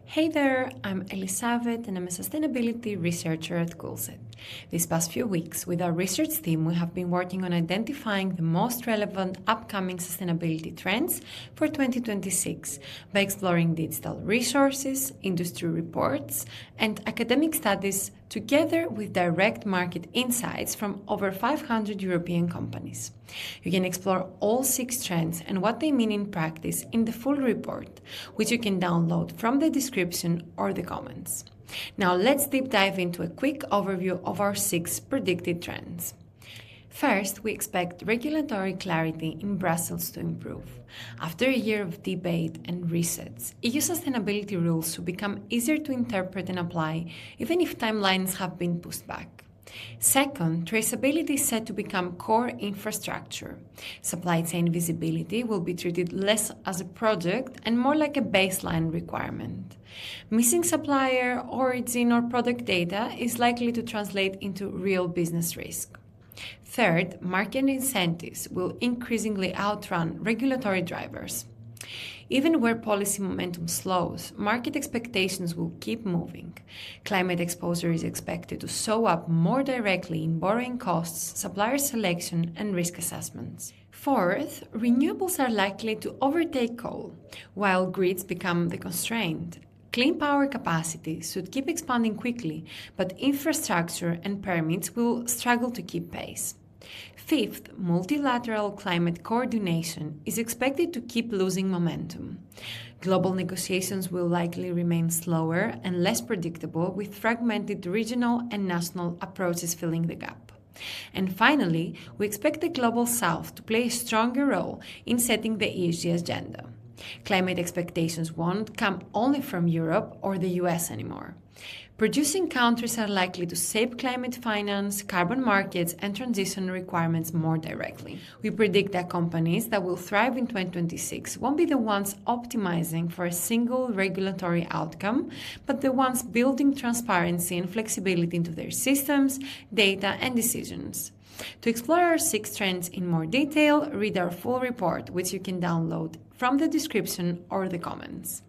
Hey there, I'm Elisabeth and I'm a sustainability researcher at Coolset. These past few weeks, with our research team, we have been working on identifying the most relevant upcoming sustainability trends for 2026 by exploring digital resources, industry reports, and academic studies together with direct market insights from over 500 European companies. You can explore all 6 trends and what they mean in practice in the full report, which you can download from the description or the comments. Now let's deep dive into a quick overview of our 6 predicted trends. First, we expect regulatory clarity in Brussels to improve. After a year of debate and resets, EU sustainability rules should become easier to interpret and apply, even if timelines have been pushed back. Second, traceability is set to become core infrastructure. Supply chain visibility will be treated less as a project and more like a baseline requirement. Missing supplier, origin, or product data is likely to translate into real business risk. Third, market incentives will increasingly outrun regulatory drivers. Even where policy momentum slows, market expectations will keep moving. Climate exposure is expected to show up more directly in borrowing costs, supplier selection, and risk assessments. Fourth, renewables are likely to overtake coal, while grids become the constraint. Clean power capacity should keep expanding quickly, but infrastructure and permits will struggle to keep pace. Fifth, multilateral climate coordination is expected to keep losing momentum. Global negotiations will likely remain slower and less predictable, with fragmented regional and national approaches filling the gap. And finally, we expect the Global South to play a stronger role in setting the ESG agenda. Climate expectations won't come only from Europe or the US anymore. Producing countries are likely to shape climate finance, carbon markets, and transition requirements more directly. We predict that companies that will thrive in 2026 won't be the ones optimizing for a single regulatory outcome, but the ones building transparency and flexibility into their systems, data, and decisions. To explore our 6 trends in more detail, read our full report, which you can download from the description or the comments.